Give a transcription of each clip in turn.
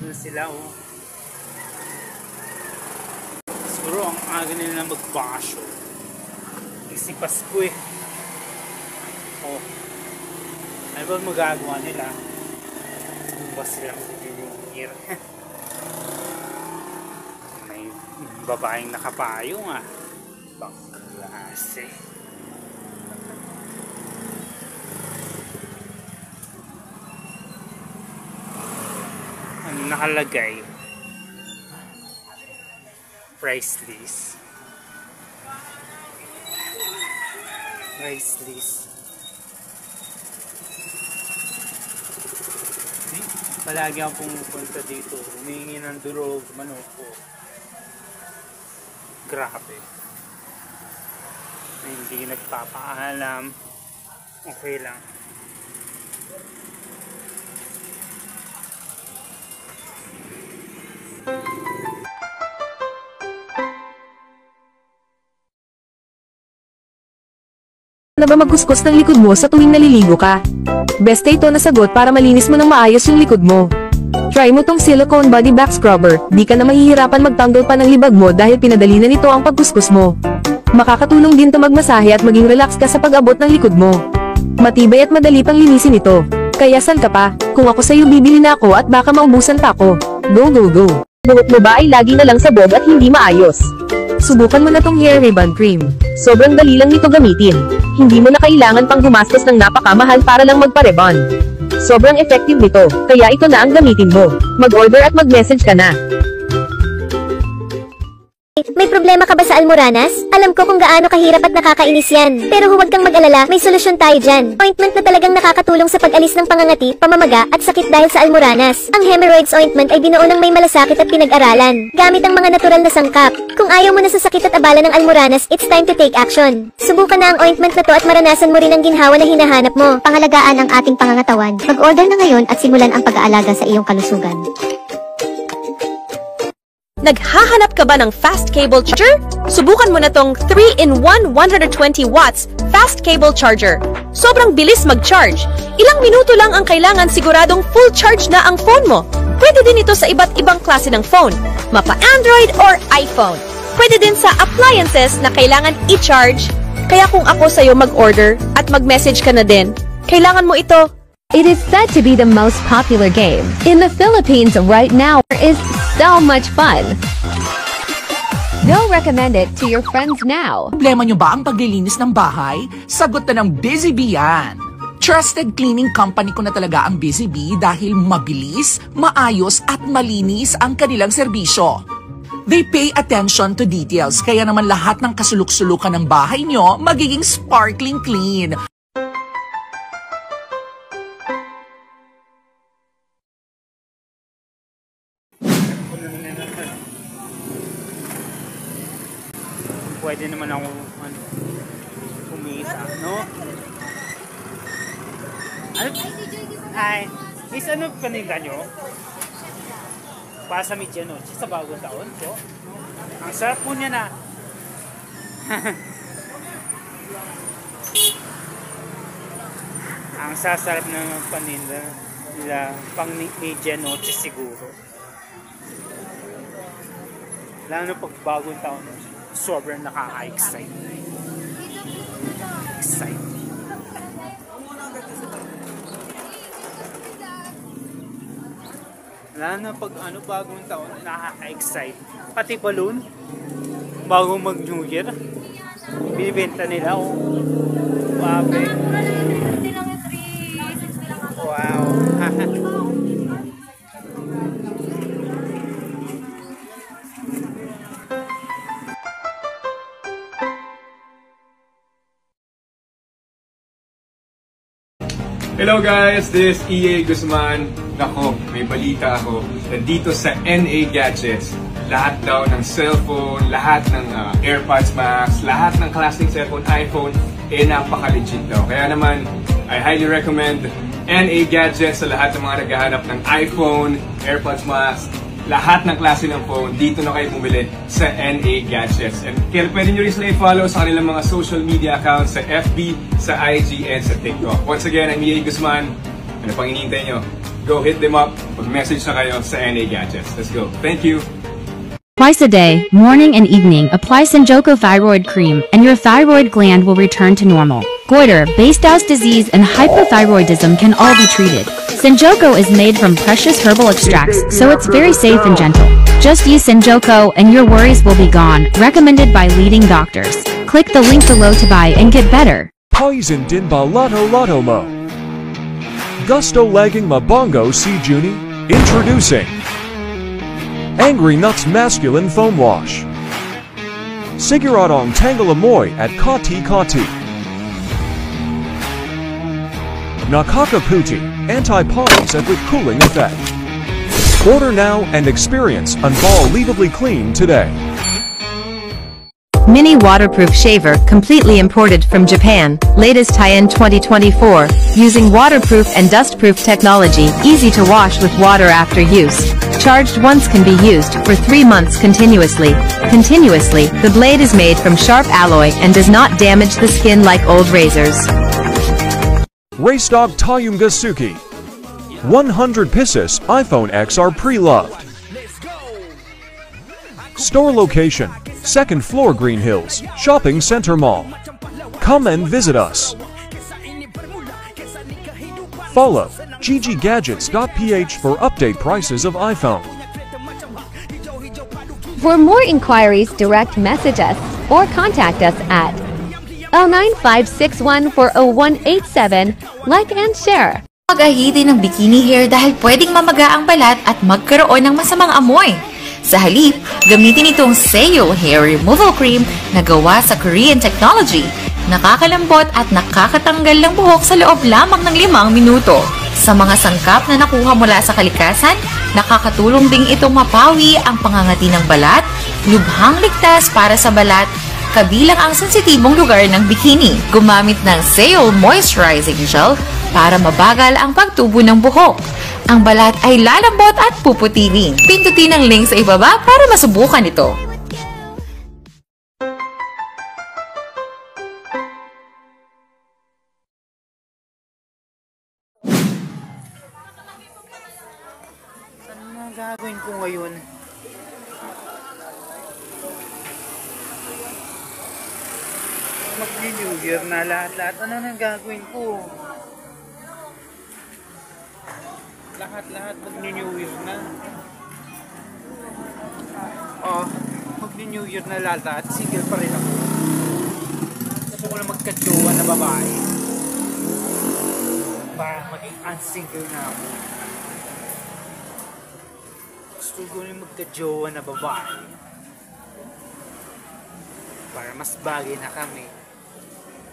na sila, oh. Siguro ang aga nila na magbakasyon. Kasi Pasko eh. Oh. Ano ba magagawa nila? Kung ba sila mag-year? May babaeng nakapayong ah. Baklase. Ano nakalagay? Price list. Price list. Palagi ang pumupunta dito. Humingi ng durog, manoko. Grabe. Hindi nagpapaalam. Okay lang. Na ba magkuskus ng likod mo sa tuwing naliligo ka? Beste ito na sagot para malinis mo ng maayos yung likod mo. Try mo tong silicone body back scrubber, di ka na mahihirapan magtanggal pa ng libag mo dahil pinadali na nito ang pagkuskus mo. Makakatulong din to magmasahe at maging relax ka sa pag-abot ng likod mo. Matibay at madali pang linisin ito. Kaya san ka pa? Kung ako sa'yo bibili na ako at baka maubusan pa ako. Go go go! Buhok mo ba ay lagi na lang sabog at hindi maayos? Subukan mo na tong hair ribbon cream. Sobrang dali lang nito gamitin. Hindi mo na kailangan pang gumastos ng napakamahal para lang magpa-rebond. Sobrang effective nito, kaya ito na ang gamitin mo. Mag-order at mag-message ka na. May problema ka ba sa Almoranas? Alam ko kung gaano kahirap at nakakainis yan. Pero huwag kang mag-alala, may solusyon tayo dyan. Ointment na talagang nakakatulong sa pag-alis ng pangangati, pamamaga, at sakit dahil sa Almoranas. Ang Hemorrhoids Ointment ay binuo ng may malasakit at pinag-aralan. Gamit ang mga natural na sangkap. Kung ayaw mo na sa sakit at abala ng Almoranas, it's time to take action. Subukan na ang ointment na to at maranasan mo rin ang ginhawa na hinahanap mo. Pangalagaan ang ating pangangatawan. Mag-order na ngayon at simulan ang pag-aalaga sa iyong kalusugan. Naghahanap ka ba ng fast cable charger? Subukan mo na tong 3-in-1 120 watts fast cable charger. Sobrang bilis mag-charge. Ilang minuto lang ang kailangan siguradong full charge na ang phone mo. Pwede din ito sa iba't ibang klase ng phone, mapa Android or iPhone. Pwede din sa appliances na kailangan i-charge. Kaya kung ako sa'yo mag-order at mag-message ka na din, kailangan mo ito. It is said to be the most popular game in the Philippines right now. It is so much fun. Go recommend it to your friends now. Problema nyo ba ang paglilinis ng bahay? Sagot na ng Busy Bee yan. Trusted cleaning company ko na talaga ang Busy Bee dahil mabilis, maayos at malinis ang kanilang serbisyo. They pay attention to details kaya naman lahat ng kasuluk-sulukan ng bahay nyo magiging sparkling clean. Pwede naman ako kumita, no? Ano? Hi. Miss, ano paninda nyo? Para sa medianoche sa bagong taon po. Ang sarap po niya na. Ang sasarap ng paninda nila pang medianoche siguro. Lalo na pag bagong taon. Sobrang nakaka-excite. Lalo na pag bagong taon, nakaka-excite. Pati balloon, bago mag-New Year, binibenta nila. Oh. Wabe. Wow. Hello guys, this is EA Guzman. Nako, may balita ako. Nandito sa NA Gadgets, lahat daw ng cellphone, lahat ng AirPods Max, lahat ng klaseng cellphone, iPhone, napaka-legit daw. Kaya naman, I highly recommend NA Gadgets sa lahat ng mga naghahanap ng iPhone, AirPods Max, lahat ng klase ng phone, dito na kayo bumili sa NA Gadgets. And kaya pwede nyo rin sila i-follow sa kanilang mga social media accounts sa FB, sa IG, and sa TikTok. Once again, I'm EA Guzman. Ano pang hinihintay nyo? go hit them up. Mag-message na kayo sa NA Gadgets. Let's go. Thank you. Twice a day, morning and evening, apply Senjoko Thyroid Cream and your thyroid gland will return to normal. Goiter, Base-Dows disease and hypothyroidism can all be treated. Senjoko is made from precious herbal extracts, so it's very safe and gentle. Just use Senjoko and your worries will be gone, recommended by leading doctors. Click the link below to buy and get better. Poison din ba Lotto mo? Gusto lagging mabongo si Juni? Introducing Angry Nuts Masculine Foam Wash. Siguradong Tangalamoy at Kati. Nakakaputi, anti-pollens and with cooling effect. Order now and experience unbelievably clean today. Mini waterproof shaver completely imported from Japan, latest tie-in 2024, using waterproof and dustproof technology, easy to wash with water after use. Charged once can be used for 3 months continuously. The blade is made from sharp alloy and does not damage the skin like old razors. Race Dog Tayumga Suki. 100 pieces iPhone X are pre-loved. Store location, 2nd floor Green Hills, Shopping Center Mall. Come and visit us. Follow gggadgets.ph for update prices of iPhone. For more inquiries, direct message us or contact us at 09561-40187. Like and share. Mag-ahidi ng bikini hair dahil pwedeng mamaga ang balat at magkaroon ng masamang amoy. Sa halip, gamitin itong Seo Hair Removal Cream na gawa sa Korean technology. Nakakalambot at nakakatanggal ng buhok sa loob lamang ng 5 minuto. Sa mga sangkap na nakuha mula sa kalikasan, nakakatulong ding itong mapawi ang pangangati ng balat, lubhang ligtas para sa balat, kabilang ang sensitibong lugar ng bikini. Gumamit ng Seo Moisturizing Gel para mabagal ang pagtubo ng buhok. Ang balat ay lalambot at puputihin. Pindutin ang link sa ibaba para masubukan ito. Ano gagawin ko ngayon? Mag-New Year na lahat-lahat. Ano nang gagawin ko? Lahat-lahat mag-New Year na. Mag-New Year na lahat. Single pa rin ako. Gusto ko na magka-jowa na babae. Para maging unsingle na ako. Gusto ko na magka-jowa na babae. Para mas bagay na kami.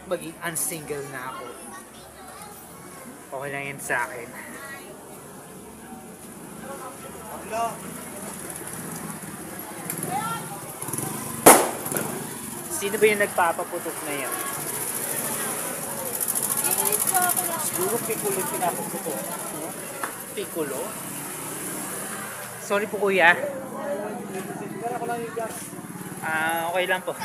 Maging unsingle na ako. Okay lang yan sa akin. Sino ba yung nagpapaputok na yan? Siguro Piccolo yung pinapaputok. Piccolo? Sorry po kuya. Okay lang po.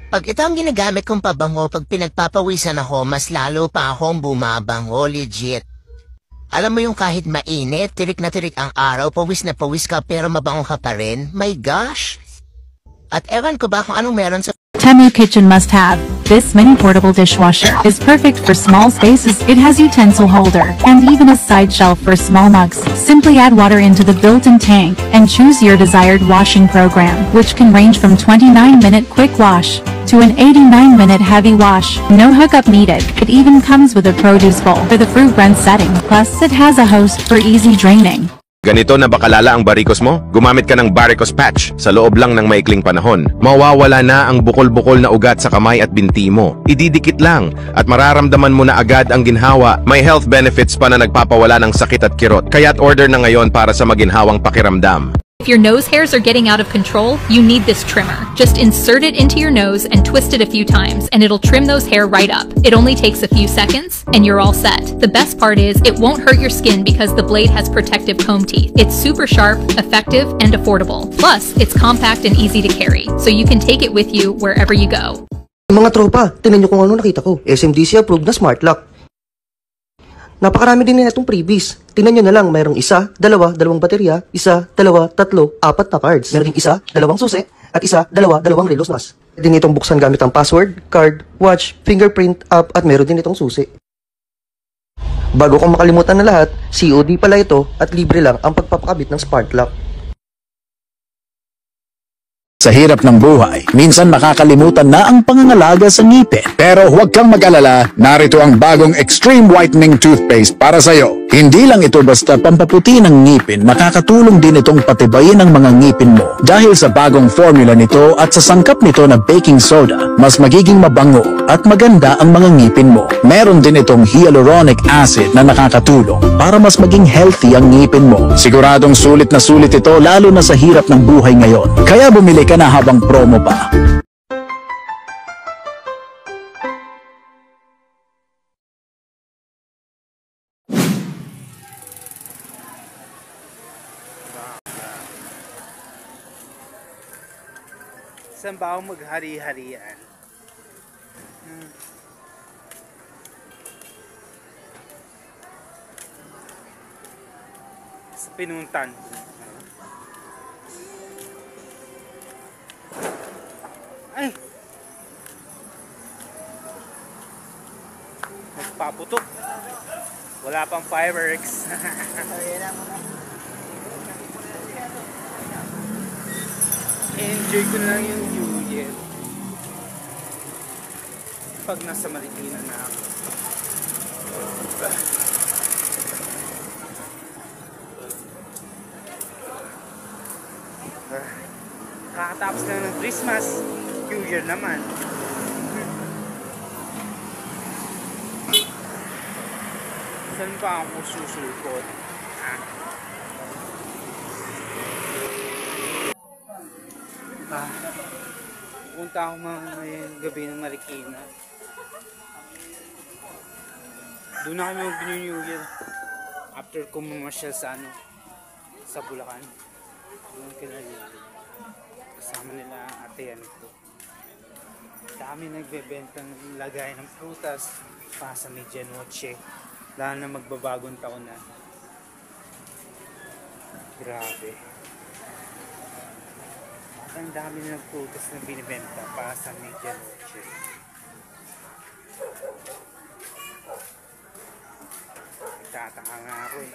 Pag ito ang ginagamit kong pabango pag pinagpapawisan ako, mas lalo pa akong bumabango, legit. Alam mo yung kahit mainit, tirik na tirik ang araw, pawis na pawis ka pero mabango ka pa rin? My gosh! At ewan ko ba kung anong meron sa Temu Kitchen must have. This mini portable dishwasher is perfect for small spaces. It has utensil holder and even a side shelf for small mugs. Simply add water into the built-in tank and choose your desired washing program, which can range from 29-minute quick wash to an 89-minute heavy wash. No hookup needed. It even comes with a produce bowl for the fruit blend setting. Plus, it has a hose for easy draining. Ganito na ba kalala ang barikos mo? Gumamit ka ng Baricos Patch sa loob lang ng maikling panahon. Mawawala na ang bukol-bukol na ugat sa kamay at binti mo. Ididikit lang at mararamdaman mo na agad ang ginhawa. May health benefits pa na nagpapawala ng sakit at kirot. Kaya't order na ngayon para sa maginhawang pakiramdam. If your nose hairs are getting out of control, you need this trimmer. Just insert it into your nose and twist it a few times, and it'll trim those hair right up. It only takes a few seconds, and you're all set. The best part is, it won't hurt your skin because the blade has protective comb teeth. It's super sharp, effective, and affordable. Plus, it's compact and easy to carry, so you can take it with you wherever you go. Mga tropa, tinan nyo kung ano nakita ko. SMDC approved na smart lock. Napakarami din na itong freebies. Tingnan nyo na lang, mayroong isa, dalawa, dalawang baterya, isa, dalawa, tatlo, apat na cards. Meron ding isa, dalawang susi, at isa, dalawa, dalawang relos nas. Pwede din itong buksan gamit ang password, card, watch, fingerprint, app, at meron din itong susi. Bago kong makalimutan na lahat, COD pala ito at libre lang ang pagpapakabit ng smart lock. Sa hirap ng buhay, minsan makakalimutan na ang pangangalaga sa ngipin. Pero huwag kang mag-alala, narito ang bagong Extreme Whitening Toothpaste para sa'yo. Hindi lang ito basta pampaputi ng ngipin, makakatulong din itong patibayin ang mga ngipin mo. Dahil sa bagong formula nito at sa sangkap nito na baking soda, mas magiging mabango at maganda ang mga ngipin mo. Meron din itong hyaluronic acid na nakakatulong para mas maging healthy ang ngipin mo. Siguradong sulit na sulit ito lalo na sa hirap ng buhay ngayon. Kaya bumili ka na habang promo pa. Saan ba ako maghari-harian? Sa pinuntan. Ay! Nagpaputok. Wala pang fireworks. Enjoy ko na lang yung New Year. Pag nasa Marikina na ako. Kakatapos na ng Christmas. New Year naman. Saan pa ako susulpot? Punta ako ngayong gabi ng Marikina. Doon na kami mag-New Year. After ko mamasyal sa sa Bulacan. Doon kinalili. Kasama nila ang ateyan ko. Dami nagbebenta ng lagay ng prutas pa sa medianoche. Dahil na magbabagong taon na. Grabe. Ang dami na prutas na binibenta para sa medianoche. Tataka nga ako eh.